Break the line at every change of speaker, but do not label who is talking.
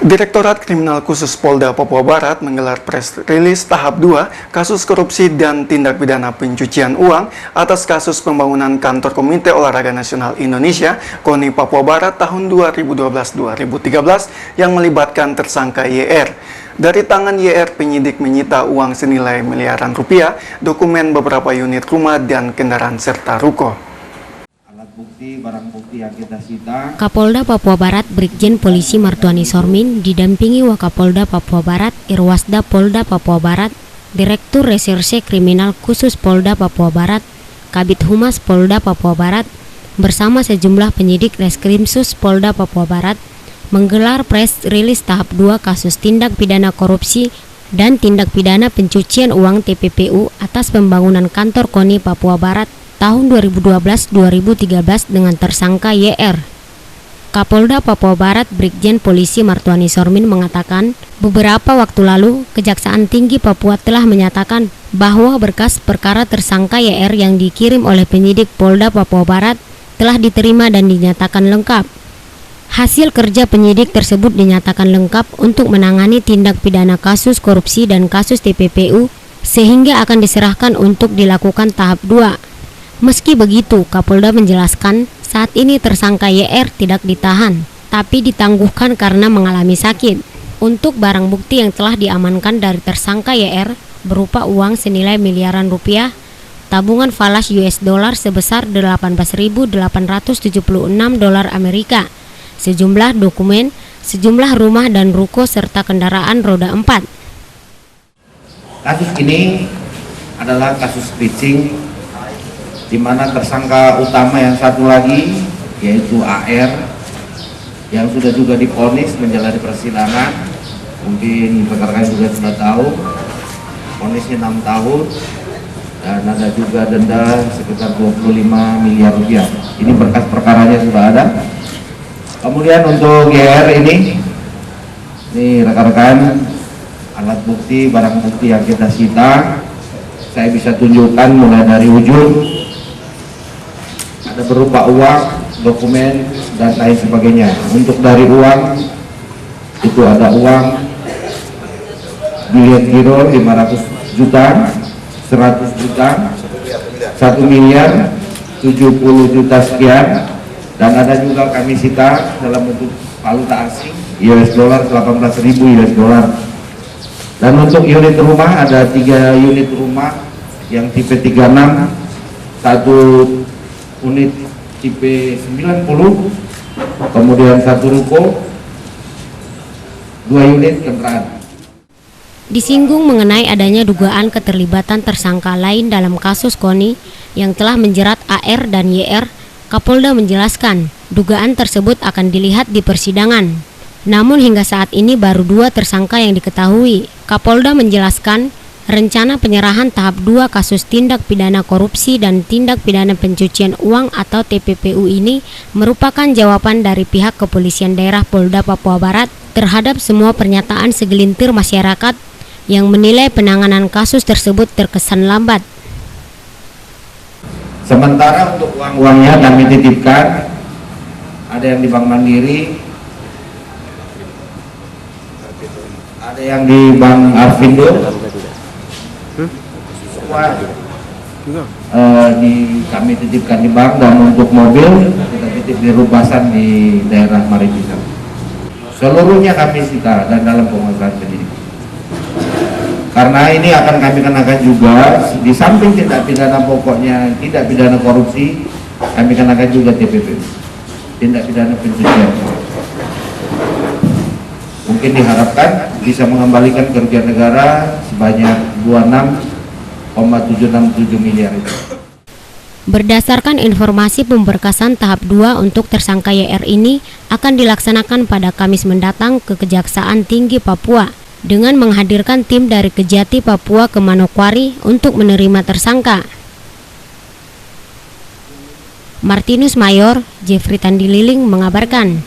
Direktorat Kriminal Khusus Polda Papua Barat menggelar press release tahap 2 kasus korupsi dan tindak pidana pencucian uang atas kasus pembangunan kantor Komite Olahraga Nasional Indonesia KONI Papua Barat tahun 2012-2013 yang melibatkan tersangka YR. Dari tangan YR, penyidik menyita uang senilai miliaran rupiah, dokumen beberapa unit rumah dan kendaraan serta ruko.
Bukti, barang bukti yang kita sita.
Kapolda Papua Barat Brigjen Polisi Martuani Sormin didampingi Wakapolda Papua Barat, Irwasda Polda Papua Barat, Direktur Reserse Kriminal Khusus Polda Papua Barat, Kabid Humas Polda Papua Barat, bersama sejumlah penyidik Reskrimsus Polda Papua Barat, menggelar press release tahap 2 kasus tindak pidana korupsi dan tindak pidana pencucian uang TPPU atas pembangunan kantor KONI Papua Barat tahun 2012-2013 dengan tersangka YR. Kapolda Papua Barat Brigjen Polisi Martuani Sormin mengatakan, beberapa waktu lalu Kejaksaan Tinggi Papua telah menyatakan bahwa berkas perkara tersangka YR yang dikirim oleh penyidik Polda Papua Barat telah diterima dan dinyatakan lengkap. Hasil kerja penyidik tersebut dinyatakan lengkap untuk menangani tindak pidana kasus korupsi dan kasus TPPU sehingga akan diserahkan untuk dilakukan tahap 2. Meski begitu, Kapolda menjelaskan saat ini tersangka YR tidak ditahan, tapi ditangguhkan karena mengalami sakit. Untuk barang bukti yang telah diamankan dari tersangka YR berupa uang senilai miliaran rupiah, tabungan falas US dollar sebesar 18.876 dolar Amerika, sejumlah dokumen, sejumlah rumah dan ruko serta kendaraan roda 4.
Kasus ini adalah kasus pitching di mana tersangka utama yang satu lagi yaitu AR yang sudah juga divonis menjalani persidangan. Mungkin rekan-rekan juga sudah tahu vonisnya 6 tahun dan ada juga denda sekitar 25 miliar rupiah. Ini berkas perkaranya sudah ada. Kemudian untuk GR ini rekan-rekan, alat bukti, barang bukti yang kita sita saya bisa tunjukkan mulai dari ujung. Ada berupa uang, dokumen, dan lain sebagainya. Untuk dari uang, itu ada uang biliar giro 500 juta, 100 juta, 1 miliar, 70 juta sekian, dan ada juga kami sita dalam bentuk valuta asing, US dollar 18.000 US dollar. Dan untuk unit rumah ada 3 unit rumah yang tipe 36, 1 unit tipe 90, kemudian 1 ruko, 2 unit kendaraan.
Disinggung mengenai adanya dugaan keterlibatan tersangka lain dalam kasus KONI yang telah menjerat AR dan YR, Kapolda menjelaskan dugaan tersebut akan dilihat di persidangan. Namun hingga saat ini baru 2 tersangka yang diketahui. Kapolda menjelaskan rencana penyerahan tahap 2 kasus tindak pidana korupsi dan tindak pidana pencucian uang atau TPPU ini merupakan jawaban dari pihak Kepolisian Daerah Polda Papua Barat terhadap semua pernyataan segelintir masyarakat yang menilai penanganan kasus tersebut terkesan lambat.
Sementara untuk uang-uangnya kami titipkan, ada yang di Bank Mandiri, ada yang di Bank Arvindo, kami titipkan di bank, dan untuk mobil kita titip di Rubasan di daerah Maripisang. Seluruhnya kami sita dan dalam penguasaan penyidik. Karena ini akan kami kenakan juga di samping tindak pidana pokoknya tidak pidana korupsi, kami kenakan juga TPP, tindak pidana pencucian. Mungkin diharapkan bisa mengembalikan kerugian negara sebanyak 26,767 miliar itu.
Berdasarkan informasi pemberkasan tahap 2 untuk tersangka YR ini akan dilaksanakan pada Kamis mendatang ke Kejaksaan Tinggi Papua dengan menghadirkan tim dari Kejati Papua ke Manokwari untuk menerima tersangka. Martinus Mayor, Jeffrey Tandililing mengabarkan.